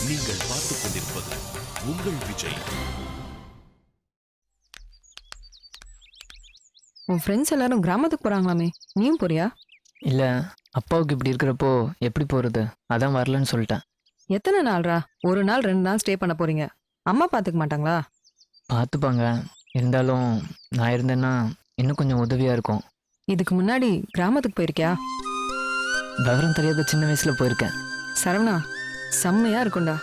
நீங்கள் பார்த்துக் கொண்டிருப்பது உங்கள் விஜய். உன் ஃப்ரெண்ட்ஸ் எல்லாரும் கிராமத்துக்கு போறாங்களாமே, நீயும் போறியா? இல்லை, அப்பாவுக்கு இப்படி இருக்கிறப்போ எப்படி போகிறது, அதான் வரலன்னு சொல்லிட்டேன். எத்தனை நாள்ரா? ஒரு நாள் 2 நாள் ஸ்டே பண்ண போறீங்க. அம்மா பார்த்துக்க மாட்டாங்களா? பார்த்துப்பாங்க, இருந்தாலும் நான் இருந்தேன்னா இன்னும் கொஞ்சம் உதவியாக இருக்கும். இதுக்கு முன்னாடி கிராமத்துக்கு போயிருக்கியா? விவரம் தெரியாத சின்ன வயசில் போயிருக்கேன். சரவணா, செம்மையா இருக்கும்டா.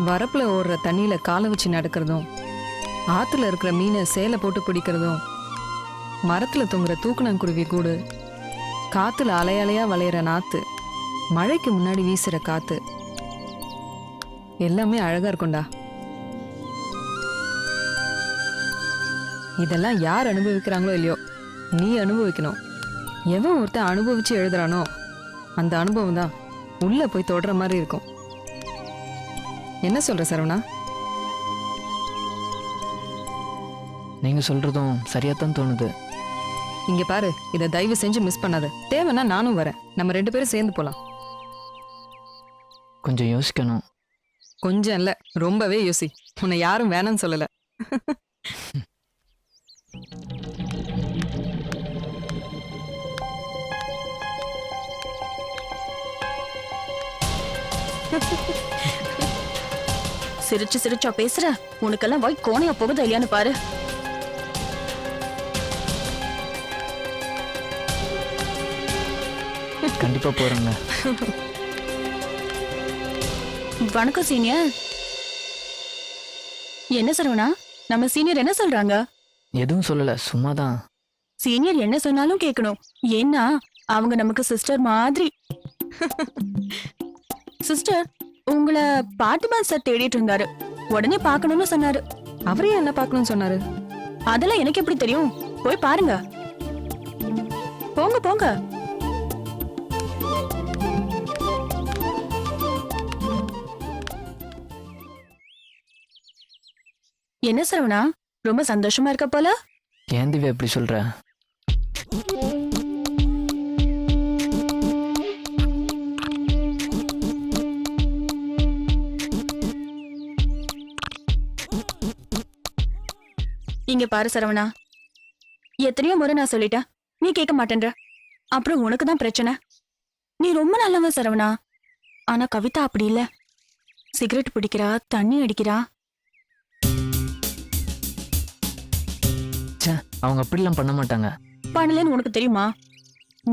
வரப்புல ஓடுற தண்ணியில காலை வச்சு நடக்கிறதும், ஆத்துல இருக்கிற மீனை சேலை போட்டு பிடிக்கிறதும், மரத்துல தொங்குற தூக்குனாங்குருவி கூடு, காத்துல அலையலையா வளையிற நாத்து, மழைக்கு முன்னாடி வீசுற காத்து, எல்லாமே அழகா இருக்கும்டா. இதெல்லாம் யார் அனுபவிக்கிறாங்களோ இல்லையோ, நீ அனுபவிக்கணும். எவன் ஒருத்தன் அனுபவிச்சு எழுதுறானோ அந்த அனுபவம் தான் உள்ள போய் தொடுற மாதிரி இருக்கும். என்ன சொல்ற சரவணா? நீங்கள் சொல்கிறதும் சரியாகத்தான் தோணுது. இங்க பாரு, இதை தயவு செஞ்சு மிஸ் பண்ணாத. தேவைன்னா நானும் வரேன், நம்ம 2 பேரும் சேர்ந்து போலாம். கொஞ்சம் யோசிக்கணும். கொஞ்சம் இல்ல, ரொம்பவே யோசி. உன்னை யாரும் வேணாம்னு சொல்லல. சிரிச்சு சிரிச்சா பேசுற? உனக்கெல்லாம் வாய் கோணையா போகுதா இல்லையான்னு பாரு. கண்டிப்பாக போகிறேங்க. வணக்கம் சீனியர். என்ன சரவணா, நம்ம சீனியர் என்ன சொல்றாங்க? எதுவும் சொல்லலை, சும்மா தான். சீனியர் என்ன சொன்னாலும் கேட்கணும், ஏன்னா அவங்க நமக்கு சிஸ்டர் மாதிரி. சிஸ்டர், உங்களை பாட்டிமான் சார் தேடிட்டு இருந்தாரு, உடனே பார்க்கணும்னு சொன்னாரு. அவரே என்ன பார்க்கணும்னு சொன்னாரு? அதெல்லாம் எனக்கு எப்படி தெரியும்? போய் பாருங்க. போங்க போங்க. என்ன சரவணா, ரொம்ப சந்தோஷமா இருக்க போல? ஏன் திவ்யா எப்படி சொல்கிற? இங்க பாரு சரவணா, எத்தனையோ முறை நான் சொல்லிட்டேன், நீ கேட்க மாட்டேன்ற. அப்புறம் உனக்கு தான் பிரச்சனை. நீ ரொம்ப நல்லவன் சரவணா, ஆனா கவிதா அப்படி இல்ல. சிகரெட் பிடிக்கிறா, தண்ணி அடிக்கிறா. அவங்க அப்படிலாம் பண்ண மாட்டாங்க. பண்ணலன்னு உனக்கு தெரியுமா?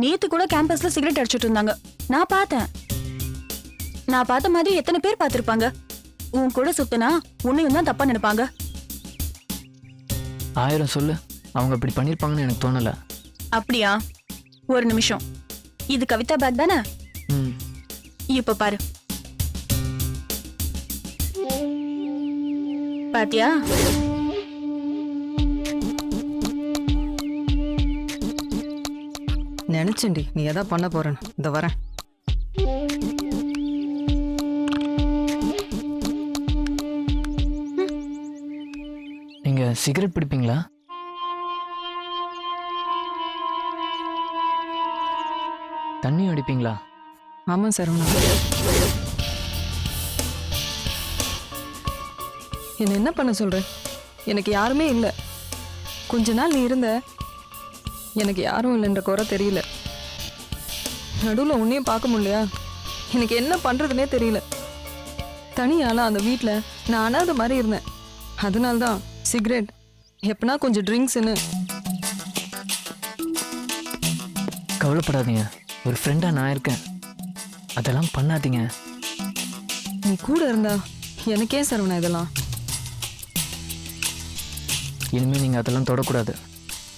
நேத்து கூட கேம்பஸ்ல சிகரெட் அடிச்சிட்டு இருந்தாங்க, நான் பார்த்தேன். நான் பார்த்த மாதிரி எத்தனை பேர் பார்த்திருப்பாங்க? உன் கூட சுத்தினா உன்னையும் தான் தப்பா நினைப்பாங்க. 1000 சொல்லு, அவங்க அப்படி பண்ணிருப்பாங்கன்னு எனக்கு தோணல. அப்படியா? ஒரு நிமிஷம், இது கவிதா பேக் தானே? இப்ப பாரு. பாத்தியா? நினைச்சேன்டி நீ எதா பண்ண போறேன்னு. இந்த வரேன். நீங்க சிகரெட் பிடிப்பீங்களா? தண்ணி அடிப்பீங்களா? ஆமா சரவணா. என்ன பண்ண சொல்ற? எனக்கு யாருமே இல்லை. கொஞ்ச நாள் நீ இருந்த, எனக்கு யாரும் இல்லைன்ற குறை தெரியல. நடுவில் உன்னையும் பார்க்க முடியலையா? எனக்கு என்ன பண்றதுனே தெரியல. தனியால அந்த வீட்டில் நான் அனாத மாதிரி இருந்தேன். அதனால்தான் சிகரெட், எப்பனா கொஞ்சம் ட்ரிங்க்ஸ்ன்னு. கவலைப்படாதீங்க, ஒரு ஃப்ரெண்டா நான் இருக்கேன். அதெல்லாம் பண்ணாதீங்க. நீ கூட இருந்தா எனக்கே சரவணா இதெல்லாம். இனிமே நீங்க அதெல்லாம் தொடக்கூடாது.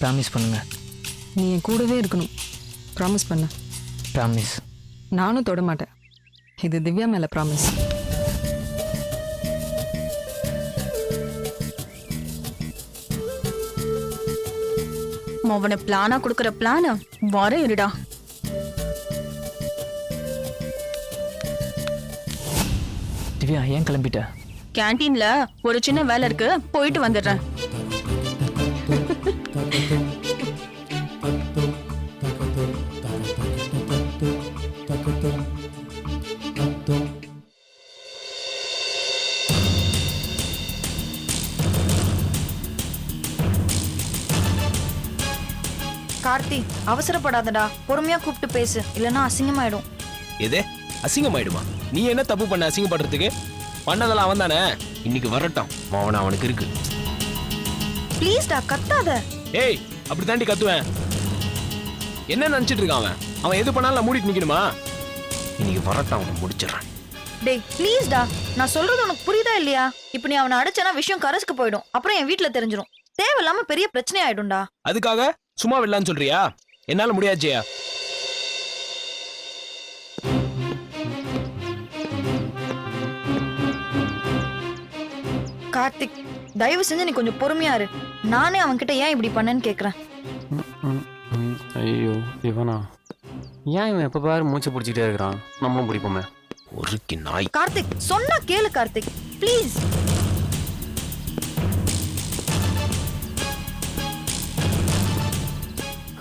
ப்ராமிஸ் பண்ணுங்க. நீ என் கூடவே இருக்கணும். ப்ராமிஸ் பண்ண. ப்ராமிஸ். நானும் தொட மாட்டேன். இது திவ்யா மேல ப்ராமிஸ். அவனை பிளானா கொடுக்கற பிளான வர இருடா. திவ்யா, ஏன் கிளம்பிட்ட? கேண்டீன்ல ஒரு சின்ன வேலை இருக்கு, போயிட்டு வந்துடுறேன். கார்த்தி அவசரப்படாதடா, பொறுமையா கூப்பிட்டு பேசு, இல்லனா அசிங்கமாயிடும். எது அசிங்கமாயிடுமா? நீ என்ன தப்பு பண்ண அசிங்கப்படுறதுக்கு? பண்ணதெல்லாம் அவன் தானே. இன்னைக்கு வரட்டும், அவன் அவனுக்கு இருக்கு. ப்ளீஸ்டா, கத்தாத. ஏய், அப்படி தாண்டி கத்துவேன். என்ன நினைச்சிட்டு இருக்கான் அவன்? அவன் எது பண்ணாலும் நான் மூடிட்டு நிக்கணுமா? இன்னைக்கு வரட்டும், அவனை முடிச்சிடறேன். டேய் ப்ளீஸ்டா, நான் சொல்றது உனக்கு புரியுதா இல்லையா? இப்போ நீ அவனை அடிச்சனா விஷயம் கரஸ்க்கு போயிடும், அப்புறம் என் வீட்ல தெரிஞ்சிடும், தேவையில்லாம பெரிய பிரச்சனை ஆயிடும்டா. அதுக்காக சும்மா விடலான்னு சொல்றியா? என்னால முடியாச்சியா? கார்த்திக், தயவு செஞ்சு நீ கொஞ்சம் பொறுமையா இரு. நானே அவன்கிட்ட ஏன் இப்படி பண்ணேன்னு கேக்குறேன். ஐயோ இவனா, ஏன் இவன் எப்போ பாரு மூச்சு பிடிச்சிட்டே இருக்கிறான்? நம்மளும் பிடிப்போமே. ஒருக்கி நாய். கார்த்திக், சொன்னா கேளு கார்த்திக், ப்ளீஸ்.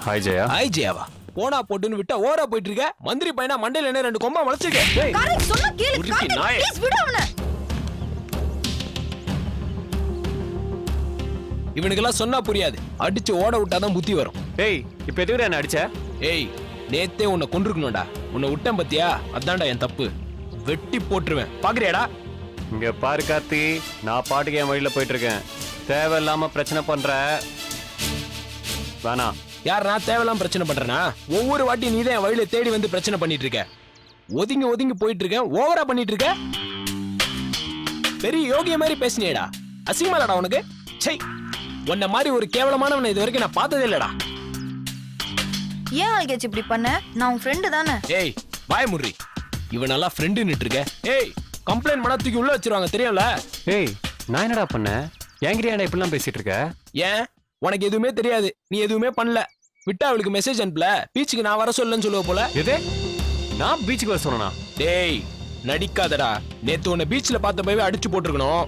ஹாய் ஜெயா. ஆய் ஜெயாவா? போனா போட்டுன்னு விட்டா ஓரா போயிட்டு இருக்க. மந்திரி பையனா மண்டையில என்ன 2 கொம்பா முளைச்சிருக்க? கார்த்திக், சொன்னா கேளு ஒருக்கி கார்த்திக், நாய். ப்ளீஸ் விடு அவனை. இவனுக்கெல்லாம் சொன்னா புரியாது. அடிச்சு ஓட விட்டாதான் புத்தி வரும். ஏய், இப்போ எதுக்கு என்ன அடிச்ச? ஏய், நேத்தே உன்னை கொன்றுக்கணும்டா. உன்னை விட்டேன் பத்தியா? அதான்டா என் தப்பு. வெட்டி போட்டுருவேன், பாக்குறியாடா? இங்க பாரு கார்த்தி, நான் பாட்டுக்கு என் வழியில போயிட்டு இருக்கேன். தேவையில்லாம பிரச்சனை பண்ற வேணா. யார் நான் தேவையில்லாம பிரச்சனை பண்றேனா? ஒவ்வொரு வாட்டி நீ தான் என் வழியில தேடி வந்து பிரச்சனை பண்ணிட்டு இருக்க. ஒதுங்கி ஒதுங்கி போயிட்டு இருக்கேன், ஓவரா பண்ணிட்டு இருக்க. பெரிய யோகிய மாதிரி பேசினேடா. அசிங்கமாலடா உனக்கு? சை, உன்ன மாதிரி ஒரு கேவலமானவனை இது வரைக்கும் நான் பார்த்ததே இல்லடா. ஏன் ஆல்கேச் இப்படி பண்ண? நான் உன் ஃப்ரெண்டு தானே. ஏய், வாய முறி. இவனெல்லாம் ஃப்ரெண்டுன்னு இருக்க. ஏய், கம்ப்ளைண்ட் பண்ணா தூக்கி உள்ள வச்சிருவாங்க, தெரியும்ல? ஏய், நான் என்னடா பண்ணேன்? என்கிட்ட இப்படிலாம் பேசிட்டு இருக்க? ஏன் உனக்கு எதுவுமே தெரியாது? நீ எதுவுமே பண்ணல. விட்டா அவளுக்கு மெசேஜ் அனுப்பல. பீச்சுக்கு நான் வர சொல்லன்னு சொல்லுவ போல. எது? நான் பீச்சுக்கு வர சொன்னா? டேய், நடிக்காதடா. நேத்து உன்னை பீச்ல பார்த்த போய் அடிச்சு போட்டுருக்கணும்.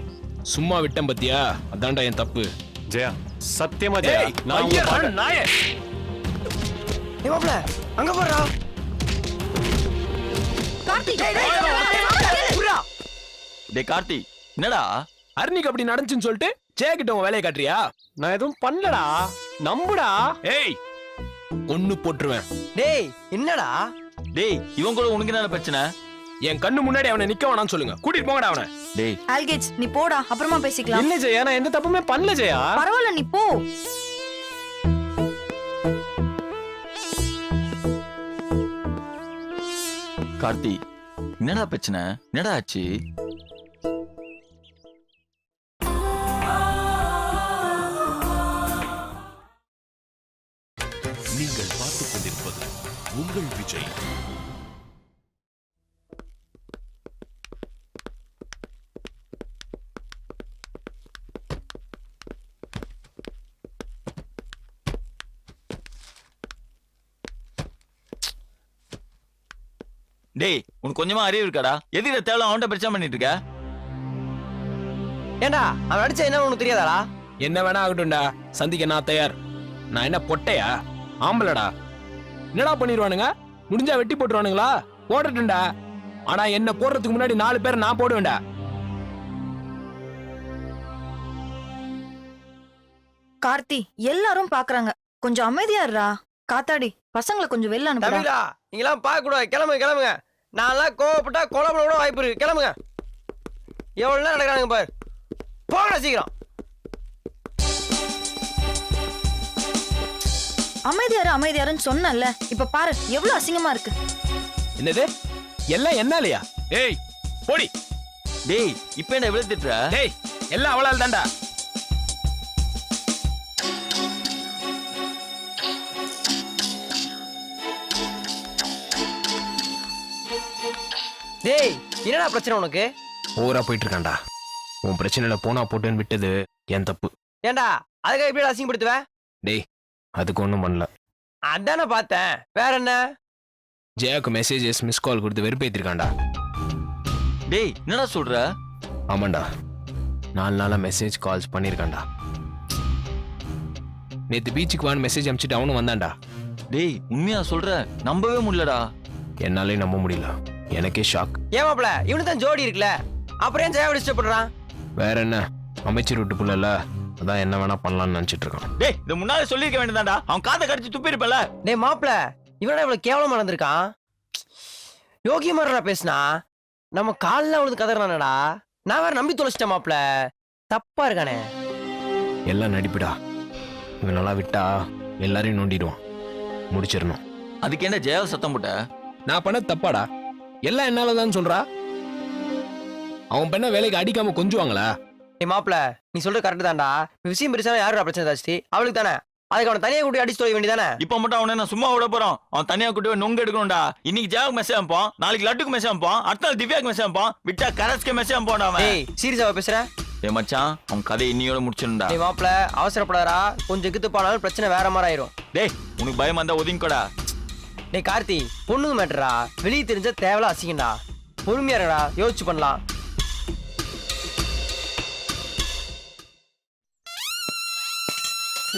சும்மா விட்டேன் பத்தியா? அதான்டா என் தப்பு. ஜெயா, சத்தியமா ஜெயா, ஏய், நான் உங்களை ஐயா, பார்க்க- நாயே. ஏய் மாப்ள, அங்க போறா. கார்த்திக், டேய் கார்த்தி, என்னடா? அர்னிக்கு அப்படி நடந்துச்சுன்னு சொல்லிட்டு ஜெயா கிட்ட உன் வேலையை காட்டுறியா? நான் எதுவும் பண்ணலடா, நம்புடா. ஏய், கொன்னு போட்டுருவேன். டேய் என்னடா? டேய் இவன் கூட உனக்கு என்ன பிரச்சனை? என் கண்ணு முன்னாடி அவனை நிக்க வேணாம்னு சொல்லுங்க. கூட்டிட்டு போங்கடா அவனை. டேய் ஆல்கேச் நீ போடா, அப்புறமா பேசிக்கலாம். இல்ல ஜெயா, நான் எந்த தப்புமே பண்ணல ஜெயா. பரவாயில்ல, நீ போ. கார்த்தி, என்னடா பிரச்சனை? என்னடா ஆச்சு? நீங்கள் பார்த்துக் கொண்டிருப்பது உங்கள் விஜய். டேய் உனக்கு கொஞ்சமா அறிவு இருக்காடா? எதுக்கு தேவை அவன்கிட்ட பிரச்சனை பண்ணிட்டு இருக்க? ஏண்டா அவன் அடிச்சா என்ன உனக்கு தெரியாதாடா? என்ன வேணா ஆகட்டும்டா, சந்திக்க நான் தயார். நான் என்ன பொட்டையா? ஆம்பளடா. என்னடா பண்ணிடுவானுங்க? முடிஞ்சா வெட்டி போட்டுருவானுங்களா? போட்டுட்டுண்டா. ஆனா என்ன போடுறதுக்கு முன்னாடி 4 பேர் நான் போடுவேன்டா. கார்த்தி, எல்லாரும் பாக்குறாங்க, கொஞ்சம் அமைதியா இருடா. காத்தாடி, பசங்களை கொஞ்சம் வெளில அனுப்புடா. தம்பிடா, நீங்களாம் பார்க்க கூடாது. கிளம்புங்க கிளம்புங்க. நான்லாம் கோவப்பட்டா கொலை பண்ண கூட வாய்ப்பு இருக்கு. கிளம்புங்க. எவ்வளவு நேரம் நடக்கிறாங்க பாரு. போங்கடா சீக்கிரம். அமைதியாரு அமைதியாருன்னு சொன்னல, இப்ப பாரு எவ்வளவு அசிங்கமா இருக்கு. என்னது? எல்லாம் என்னாலயா? ஏய், போடி. டேய் இப்ப என்ன இவ்வளவு திட்டுற? டேய், எல்லாம் அவளால் தான்டா. டேய் என்னடா பிரச்சனை உனக்கு? ஓவரா போயிட்டு இருக்கான்டா. உன் பிரச்சனையில போனா போட்டுன்னு விட்டது என் தப்பு. ஏண்டா அதுக்காக எப்படி அசிங்கப்படுத்துவ? டேய், அதுக்கு ஒண்ணும் பண்ணல. அதானே பார்த்தேன். வேற என்ன? ஜெயாக்கு மெசேஜஸ் மிஸ் கால் கொடுத்து வெறுப்பேத்திருக்கான்டா. டேய் என்னடா சொல்ற? ஆமாண்டா, 4 நாளா மெசேஜ் கால்ஸ் பண்ணிருக்கான்டா. நேத்து பீச்சுக்கு வான்னு மெசேஜ் அனுப்பிச்சிட்டு அவனும் வந்தான்டா. டேய் உண்மையா சொல்ற? நம்பவே முடியலடா. என்னாலே நம்ப முடியல. எனக்கே ஷாக். ஏன் மாப்ள, இவனு தான் ஜோடி இருக்குல்ல, அப்புறம் ஏன் ஜெயாவை டிஸ்டர்ப் பண்றான்? வேற என்ன, அமைச்சர் விட்டு புள்ளல, அதான் என்ன வேணா பண்ணலாம்னு நினைச்சிட்டு இருக்கான். டேய் இது முன்னாலே சொல்லிருக்க வேண்டியதாடா. அவன் காதை கடிச்சு துப்பி இருப்பல. டேய் மாப்பிள, இவனடா இவ்வளவு கேவலமா நடந்திருக்கான். யோகி மாதிரிடா பேசுனா நம்ம காலில் அவனுக்கு கதறானடா. நான் வேற நம்பி தொலைச்சிட்டேன் மாப்பிள. தப்பா இருக்கானே. எல்லாம் நடிப்புடா. இவன் நல்லா விட்டா எல்லாரையும் நோண்டிடுவான். முடிச்சிடணும். அதுக்கு என்ன ஜெயாவை சத்தம் போட்ட? நான் பண்ண தப்பாடா. எல்லாம் என்னாலதான் சொல்றா. அவன் பண்ண வேலைக்கு அடிக்காம கொஞ்சுவாங்களா? டேய் மாப்பிள, நீ சொல்றது கரெக்ட் தான்டா. விஷயம் பெருசா யாருடா பிரச்சனை தாச்சி? அவளுக்கு தானே. அதுக்கு அவனை தனியா கூட்டி அடிச்சு தொலை வேண்டியதானே. இப்ப மட்டும் அவனை நான் சும்மா விட போறோம். அவன் தனியா கூட்டி போய் நொங்கு எடுக்கணும்டா. இன்னைக்கு ஜெயாவுக்கு மெசேஜ் அனுப்போம், நாளைக்கு லட்டுக்கு மெசேஜ் அனுப்போம், அடுத்த நாள் திவ்யாக்கு மெசேஜ் அனுப்போம், விட்டா கரஸ்க்கு மெசேஜ் அனுப்போம். அவன் டேய் சீரியஸாவா பேசுற? டேய் மச்சான், அவன் கதை இன்னியோட முடிச்சிடணும்டா. டேய் மாப்பிள, அவசரப்படாதடா. கொஞ்சம் கித்து போனாலும் பிரச்சனை வேற மாதிரி ஆயிரும். டேய் உனக்கு பயமா இருந்தா ஒதுங்கிக்கோடா. டேய் கார்த்தி, பொண்ணுங்க மேட்டரா. வெளியே தெரிஞ்ச தேவலா அசிங்கண்டா. பொறுமையா இருடா, யோசிச்சு பண்ணலாம்.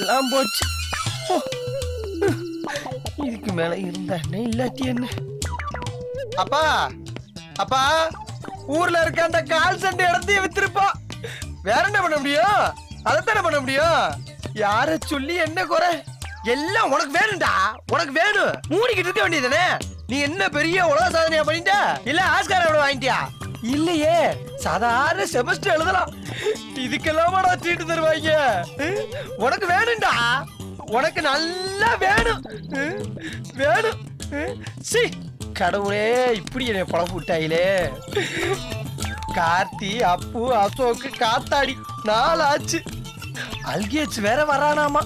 எல்லாம் போச்சு. இதுக்கு மேல இருந்தா என்ன, இல்லாட்டி என்ன? அப்பா அப்பா, ஊர்ல இருக்க அந்த கால் சண்டை இடத்தையும் வித்திருப்பா. வேற என்ன பண்ண முடியும்? அதைத்தானே பண்ண முடியும். யார சொல்லி என்ன குறை? எல்லாம் உனக்கு வேணும்டா. உனக்கு வேணும். மூடிக்கிட்டு இருக்க வேண்டியதுதானே. நீ என்ன பெரிய உலக சாதனையா பண்ணிட்ட? இல்ல ஆஸ்கார் அவார்டு வாங்கிட்டியா? இல்லையே, சாதாரண செமஸ்டர் எழுதலாம். இதுக்கெல்லாமா சீட்டு தருவாங்க? உனக்கு வேணும்டா. உனக்கு நல்லா வேணும். வேணும். சி கடவுளே, இப்படி என்னை பழப்பு விட்டாயிலே. கார்த்தி, அப்பு, அசோக்கு, காத்தாடி 4 ஆச்சு. அல்கேச் வேற வரானாமா.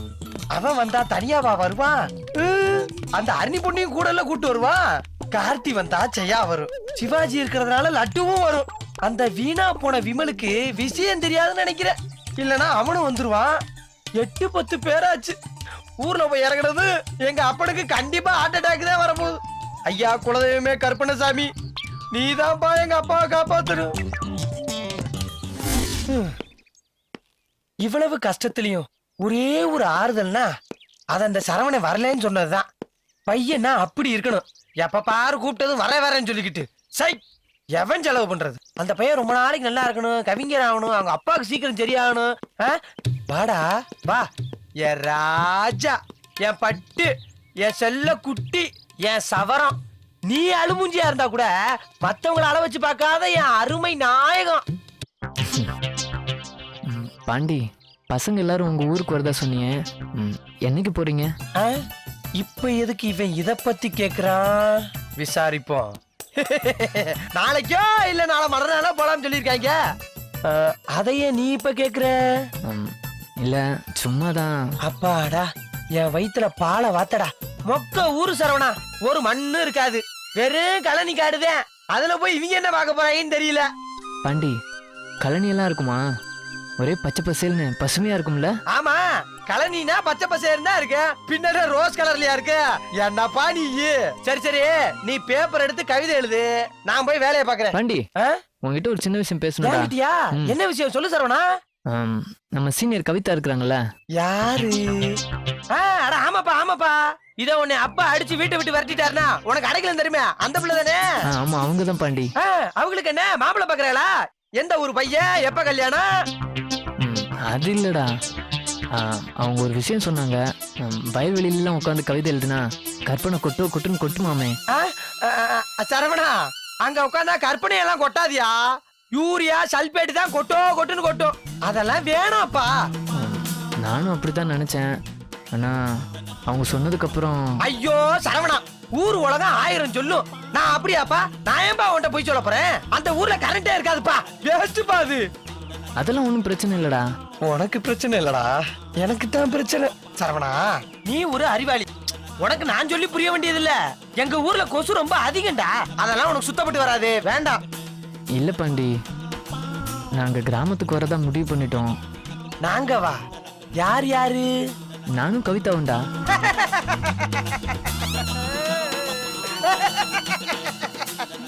அவன் வந்தா தனியாவா வருவான்? அந்த அரணி பொண்ணையும் கூட எல்லாம் கூட்டு வருவான். கார்த்தி வந்தா ஜெயா வரும். சிவாஜி இருக்கிறதுனால லட்டுவும் வரும். அந்த வீணா போன விமலுக்கு விஷயம் தெரியாதுன்னு நினைக்கிறேன். இல்லனா அவனும் வந்துருவான். 8-10 பேராச்சு. ஊர்ல போய் இறங்குறது எங்க அப்பனுக்கு கண்டிப்பா ஹார்ட் அட்டாக் தான் வரப்போகுது. ஐயா குலதெய்வமே கருப்பணசாமி, நீதான்ப்பா எங்க அப்பாவை காப்பாத்தணும். இவ்வளவு கஷ்டத்திலையும் ஒரே ஒரு ஆறுதல்னா அது அந்த சரவணை வரலன்னு சொன்னதுதான். பையனா அப்படி இருக்கணும். எப்ப பாரு கூப்பிட்டதும் வரேன்னு சொல்லிக்கிட்டு சை, எவன் செலவு பண்றது? அந்த பையன் ரொம்ப நாளைக்கு நல்லா இருக்கணும், கவிஞர் ஆகணும், அவங்க அப்பாவுக்கு சீக்கிரம் சரியாகணும். வாடா வா, என் ராஜா, என் பட்டு, என் செல்ல குட்டி, என் சவரம். நீ அழுமுஞ்சியா இருந்தா கூட மத்தவங்களை அள வச்சு பார்க்காத என் அருமை நாயகம். பாண்டி, பசங்க எல்லாரும் உங்க ஊருக்கு வரதா சொன்னீங்க. என்னைக்கு போறீங்க? இப்ப எதுக்கு இவன் இத பத்தி கேக்குறான்? விசாரிப்போம். நாளைக்கோ இல்ல நாளை மறுநாளோ போலாம்னு சொல்லிருக்காங்க. அதையே நீ இப்ப கேக்குற? இல்ல சும்மாதான். அப்பாடா, என் வயித்துல பாலை வாத்தடா. மொக்க ஊரு சரவணா, ஒரு மண்ணு இருக்காது, வெறும் கழனி காடுதேன். அதுல போய் இவங்க என்ன பார்க்க போறாங்கன்னு தெரியல. பாண்டி, கழனி எல்லாம் இருக்குமா? ஒரே பச்சை பசேல்னு பசுமையா இருக்கும்ல? ஆமா, கழனினா பச்சை பசேல்னு தான் இருக்கு. பின்னாடி ரோஸ் கலர்லயா இருக்கு? என்னப்பா நீ? சரி சரி, நீ பேப்பர் எடுத்து கவிதை எழுது, நான் போய் வேலையை பாக்குறேன். பாண்டி, உங்ககிட்ட ஒரு சின்ன விஷயம் பேசணும்டா. என்ன விஷயம் சொல்லு சரவணா. நம்ம சீனியர் கவிதா இருக்கிறாங்கல்ல? யாரு? அட ஆமாப்பா ஆமாப்பா, இத உன்னை அப்பா அடிச்சு வீட்டை விட்டு விரட்டிட்டாருனா உனக்கு அடைக்கல தெரியுமா? அந்த பிள்ளை தானே? ஆமா, அவங்கதான் பாண்டி. அவங்களுக்கு என்ன மாப்பிள்ளை பாக்குறாளா? எந்த ஒரு பையன், எப்ப கல்யாணம்? அது இல்லடா, அவங்க ஒரு விஷயம் சொன்னாங்க. வயல்வெளியிலாம் உட்காந்து கவிதை எழுதுனா கற்பனை கொட்டுன்னு கொட்டுமாமே. சரவணா, அங்க உட்காந்தா கற்பனை எல்லாம் கொட்டாதியா, யூரியா சல்பேட் தான் கொட்டுன்னு கொட்டும். அதெல்லாம் வேணாப்பா. நானும் அப்படித்தான் நினைச்சேன். ஆனா அவங்க சொன்னதுக்கு அப்புறம், ஐயோ சரவணா, ஊர் உலகம் 1000 சொல்லும். நான் அப்படியாப்பா? நான் ஏன்பா உன்கிட்ட போய் சொல்ல போறேன்? அந்த ஊர்ல கரண்டே இருக்காதுப்பா. வேஸ்ட்பா அது. அதெல்லாம் ஒண்ணும் பிரச்சனை இல்லடா. உனக்கு பிரச்சனை இல்லடா, எனக்கு தான் பிரச்சனை. சரவணா, நீ ஒரு அறிவாளி. உனக்கு நான் சொல்லி புரிய வேண்டியது இல்ல. எங்க ஊர்ல கொசு ரொம்ப அதிகம்டா. அதெல்லாம் உனக்கு சுத்தப்பட்டு வராது, வேண்டாம். இல்ல பாண்டி, நாங்க கிராமத்துக்கு வரதா முடிவு பண்ணிட்டோம். நாங்க வா? யார் யாரு? நானும் கவிதாவுண்டா.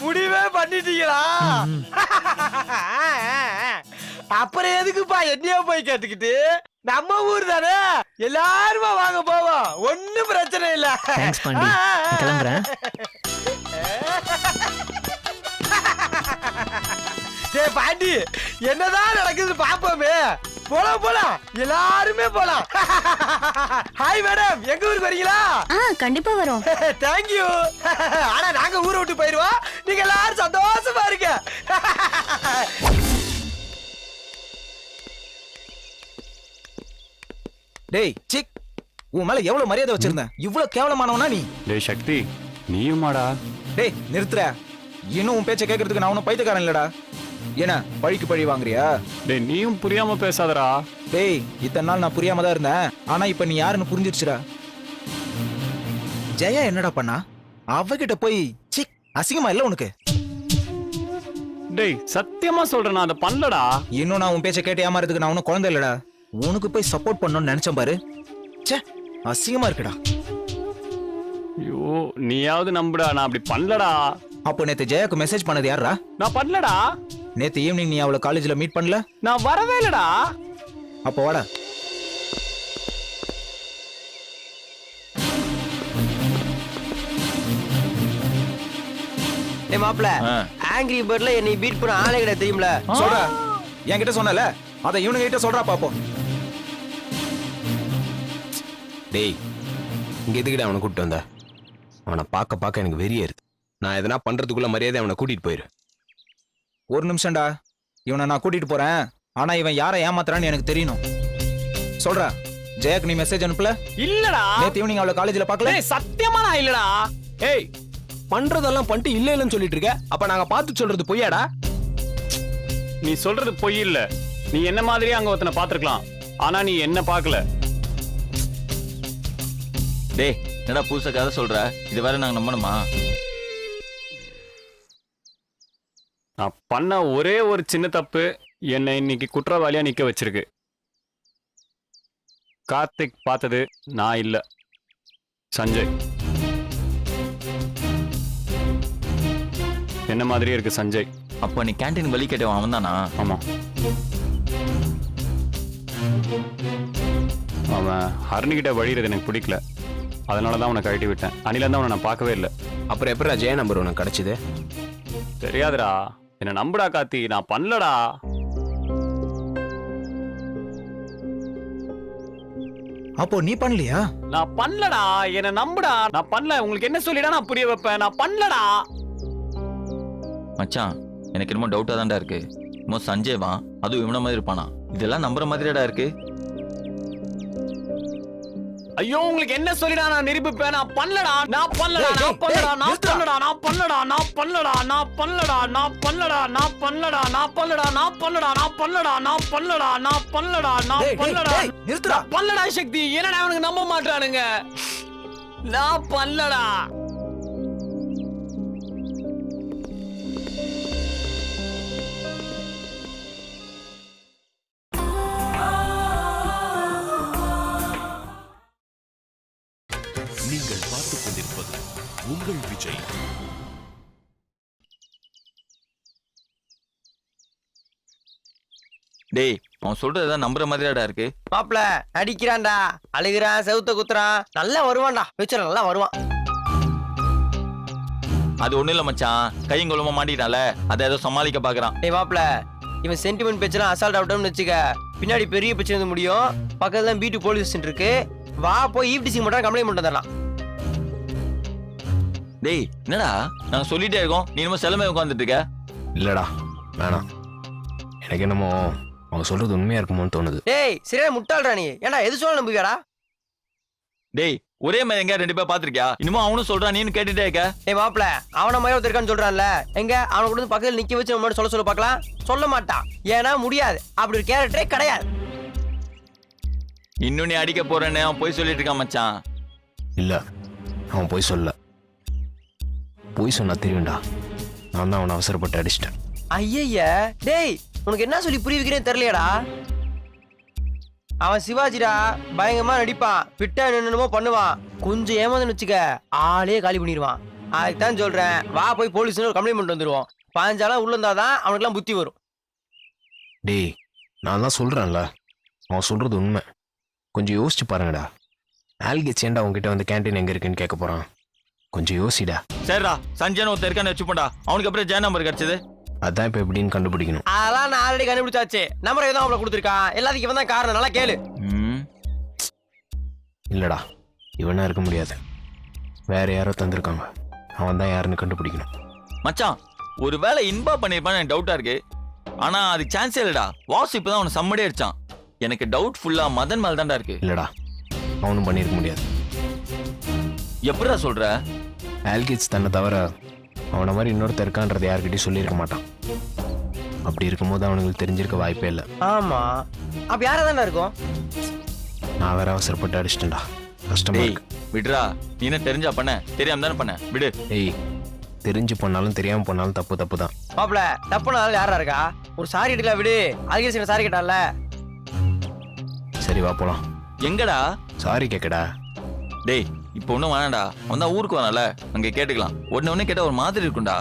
முடிவே பண்ணிட்டீங்களா? அப்புறம் எதுக்குப்பா என்னையோ போய் கேட்டுக்கிட்டு? நம்ம ஊர் தானே, எல்லாருமா வாங்க போவோம், ஒண்ணும் பிரச்சனை இல்ல. தேங்க்ஸ் பாண்டி, கிளம்புறேன். டேய் பாண்டி, என்னதான் நடக்குது பாப்போமே. போலாம் போலாம் எல்லாருமே போலாம். ஹாய் மேடம், எங்க ஊருக்கு வரீங்களா? கண்டிப்பா வரோம். தேங்க்யூ. ஆனா நாங்க ஊரை விட்டு போயிருவோம், நீங்க எல்லாரும் சந்தோஷமா இருங்க. டேய் சிக், உன் மேல எவ்வளவு மரியாதை வச்சிருந்தேன், இவ்வளவு கேவலமானவனா நீ? டேய் சக்தி, நீயுமாடா? டேய் நிறுத்துற, இன்னும் உன் பேச்ச கேட்கறதுக்கு நான் ஒன்னும் பைத்தியக்காரன் இல்லடா. என்ன பழிக்கு பழி வாங்குறியா? டேய் நீயும் புரியாம பேசாதடா. டேய் இத்தனை நாள் நான் புரியாம தான் இருந்தேன், ஆனா இப்ப நீ யாருன்னு புரிஞ்சிருச்சுடா. ஜெயா என்னடா பண்ணா? அவகிட்ட போய் சிக் அசிங்கமா இல்ல உனக்கு? டேய் சத்தியமா சொல்றேன், நான் அதை பண்ணலடா. இன்னும் நான் உன் பேச்ச கேட்டு ஏமாறதுக்கு நான் ஒன்னும் குழந்தை இல்லடா. உனக்கு போய் சப்போர்ட் பண்ணணும்னு நினைச்சேன் பாரு. ச்சே, அசிங்கமா இருக்குடா. ஐயோ நீயாவது நம்புடா, நான் அப்படி பண்ணலடா. அப்போ நேத்து ஜெயாக்கு மெசேஜ் பண்ணது யாரா? நான் பண்ணலடா. நேத்து ஈவினிங் நீ அவளை காலேஜ்ல மீட் பண்ணல? நான் வரவே இல்லடா. அப்போ வாடா. ஏ மாப்ள, ஆங்கிரி பேர்ட்ல என்னை பீட் பண்ண ஆளே கிடையாது தெரியும்ல? சொல்றா, என்கிட்ட சொன்னல, அத இவனுங்க கிட்ட சொல்றா பாப்போம். டேய் இங்க எதுக்கிட்ட அவனை கூப்பிட்டு வந்த? அவனை பார்க்க பார்க்க எனக்கு வெறியே இருக்கு. நான் எதனா பண்றதுக்குள்ள மரியாதை அவனை கூட்டிட்டு போயிரு. ஒரு நிமிஷம்டா, இவனை நான் கூட்டிட்டு போறேன். ஆனா இவன் யாரை ஏமாத்துறான்னு எனக்கு தெரியணும். சொல்றா, ஜெயாக்கு நீ மெசேஜ் அனுப்பல? இல்லடா. நேத்து ஈவினிங் அவளை காலேஜ்ல பார்க்கல? சத்தியமா நான் இல்லடா. ஏய் பண்றதெல்லாம் பண்ணிட்டு இல்ல இல்லன்னு சொல்லிட்டு இருக்க, அப்ப நாங்க பார்த்து சொல்றது பொய்யாடா? நீ சொல்றது பொய் இல்ல. நீ என்ன மாதிரியே அங்க ஒருத்தனை பாத்துருக்கலாம், ஆனா நீ என்ன பார்க்கல. டேய் என்னடா புதுசா கதை சொல்ற? இது வேற நாங்க நம்பணுமா? நான் பண்ண ஒரே ஒரு சின்ன தப்பு என்னை இன்னைக்கு குற்றவாளியா நிக்க வச்சிருக்கு. கார்த்திக் பார்த்தது நான் இல்ல, சஞ்சய். என்ன மாதிரியே இருக்கு சஞ்சய். அப்ப நீ கேண்டீன் வழி கேட்டவன் அவன் தானா? ஆமா, அவன் ஹரணிகிட்ட வழிகிறது எனக்கு பிடிக்கல, அதனாலதான் அவனை கழட்டி விட்டேன். அன்னில அவனை நான் பார்க்கவே இல்லை. அப்புறம் எப்படா ஜெய நம்பர் உனக்கு கிடைச்சது? தெரியாதுடா, என்ன நம்புடா கார்த்தி, நான் பண்ணலடா. அப்போ நீ பண்ணலையா? நான் பண்ணலடா, என்ன நம்புடா, நான் பண்ணல. உங்களுக்கு என்ன சொல்லிடா நான் புரிய வைப்பேன்? நான் பண்ணலடா. மச்சான் எனக்கு என்னமோ டவுட்டா தான்டா இருக்கு. இன்னும் சஞ்சய் வா, அதுவும் இவன மாதிரி இருப்பானா? இதெல்லாம் நம்புற மாதிரிடா இருக்கு. ஐயோ உங்களுக்கு என்ன சொல்லிடா நான் நிரூபிப்பேன்? நான் பண்ணலடா, நான் பண்ணலடா, நான் பண்ணலடா, நான் பண்ணலடா, நான் பண்ணலடா, நான் பண்ணலடா, நான் பண்ணலடா, நான் பண்ணலடா, நான் பண்ணலடா, நான் பண்ணலடா, நான் பண்ணலடா, நான் பண்ணலடா, நான் பண்ணலடா, நான் பண்ணலடா, நான் பண்ணலடா. நிறுத்துடா. பண்ணலடா சக்தி, என்னடா அவனுக்கு நம்ப மாட்டானுங்க. நான் பண்ணலடா. நீங்கள் பார்த்துக் கொண்டிருப்பது உங்கள் விஜய். டேய் அவன் சொல்றதுதான் நம்புற மாதிரியாடா இருக்கு. மாப்ள அடிக்கிறான்டா, அழுகிறான், செவுத்த குத்துறான், நல்லா வருவான்டா, ஃபியூச்சர் நல்லா வருவான். அது ஒண்ணு இல்ல மச்சான், கையங்கொழுமா மாட்டிட்டால, அதை ஏதோ சமாளிக்க பாக்குறான். ஏய் மாப்ள, இவன் சென்டிமெண்ட் பேச்செல்லாம் அசால்ட் ஆகட்டும்னு வச்சுக்க, பின்னாடி பெரிய பிரச்சனை வந்து முடியும். பக்கத்துல தான் B2 போலீஸ் ஸ்டேஷன் இருக்கு, வா போய் ஈவ்டிசிங் மட்டும் கம்ப்ளைண்ட் பண்ணிட்டு வந்துடலாம். டேய் என்னடா நாங்க சொல்லிட்டே இருக்கோம், நீ என்னமோ செலமே உட்காந்துட்டு இருக்க. இல்லடா வேணாம், எனக்கு என்னமோ அவங்க சொல்றது உண்மையா இருக்குமோன்னு தோணுது. டேய் சரியா முட்டாள்டா நீ, ஏன்டா எது சொல்ல நம்புவியாடா? டேய் ஒரே மாதிரி எங்க ரெண்டு பேர் பாத்திருக்கியா? இன்னமும் அவனும் சொல்றான், நீனு கேட்டுட்டே இருக்க. ஏய் மாப்ள, அவன மாதிரி ஒருத்தர் இருக்கான்னு சொல்றான்ல, எங்க அவனை கூட பக்கத்துல நிக்க வச்சு நம்ம சொல்ல பார்க்கலாம். சொல்ல மாட்டான், ஏன்னா முடியாது, அப்படி ஒரு கேரக்டரே கிடையாது. இன்னும் நீ அடிக்க போறேன்னு அவன் போய் சொல்லிட்டு இருக்கான் மச்சான். இல்ல அவன் போய் சொல்ல, போய் சொன்னா தெரியும்டா. நான் தான் அவனை அவசரப்பட்டு அடிச்சிட்டேன். ஐய டேய், உனக்கு என்ன சொல்லி புரிய வைக்கிறேன்னு தெரியலையாடா? அவன் சிவாஜிடா, பயங்கரமா நடிப்பான், விட்டா என்னென்னமோ பண்ணுவான். கொஞ்சம் ஏமாந்து வச்சுக்க, ஆளே காலி பண்ணிடுவான். அதுக்கு தான் சொல்றேன், வா போய் போலீஸ் ஒரு கம்ப்ளைண்ட் பண்ணிட்டு வந்துருவோம். 15 நாளா உள்ள இருந்தாதான் அவனுக்குலாம் புத்தி வரும். டேய் நான் தான் சொல்றேன்ல, அவன் சொல்றது உண்மை. கொஞ்சம் யோசிச்சு பாருங்கடா. ஆல்கேச் ஏன்டா உங்ககிட்ட வந்து கேண்டீன் எங்க இருக்குன்னு கேட்க போறான்? கொஞ்சம் யோசிடா. சரிடா, சஞ்சயன் ஒருத்தர் இருக்கான்னு வச்சுப்போண்டா. அவனுக்கு அப்புறம் ஜெய நம்பர் கிடைச்சது. அதான் இப்ப எப்படின்னு கண்டுபிடிக்கணும். அதெல்லாம் நான் ஆல்ரெடி கண்டுபிடிச்சாச்சு. நம்பரை தான் அவளை கொடுத்துருக்கான். எல்லாத்துக்கும் இவன் தான் காரணம். நல்லா கேளு. இல்லடா, இவனா இருக்க முடியாது. வேற யாரோ தந்திருக்காங்க. அவன் தான் யாருன்னு கண்டுபிடிக்கணும். மச்சான், ஒருவேளை இன்பா பண்ணிருப்பான்னு எனக்கு டவுட்டா இருக்கு. ஆனா அதுக்கு சான்ஸே இல்லடா. வாசு இப்பதான் அவனை சம்மடே அடிச்சான். எனக்கு டவுட் ஃபுல்லா மதன் மேல தான்டா இருக்கு. இல்லடா, அவனும் பண்ணியிருக்க முடியாது. எப்படிடா சொல்ற? ஆல்கிட்ஸ் தன்னை தவிர அவனை மாதிரி இன்னொருத்தர் இருக்கான்றதை யார்கிட்டயும் சொல்லியிருக்க மாட்டான். அப்படி இருக்கும்போது அவனுங்களுக்கு தெரிஞ்சிருக்க வாய்ப்பே இல்லை. ஆமா, அப்ப யாரா தானே இருக்கும்? நான் வேற அவசரப்பட்டு அடிச்சிட்டேன்டா. கஷ்டமா இருக்கு. விடுறா, நீ என்ன தெரிஞ்சா பண்ண? தெரியாம தானே பண்ண? விடு. ஏய், தெரிஞ்சு பண்ணாலும் தெரியாம பண்ணாலும் தப்பு தான். மாப்பிள, தப்புனாலும் யாரா இருக்கா? ஒரு சாரி எடுக்கலாம் விடு. அதுக்கு சாரி கேட்டால. சரி வா போலாம். எங்கடா? சாரி கேக்கடா. டேய், இப்போ ஒன்றும் வேணாண்டா. அவன் தான் ஊருக்கு வரான்ல, அங்கே கேட்டுக்கலாம். ஒன்று கேட்டால் ஒரு மாதிரி இருக்கும்டா.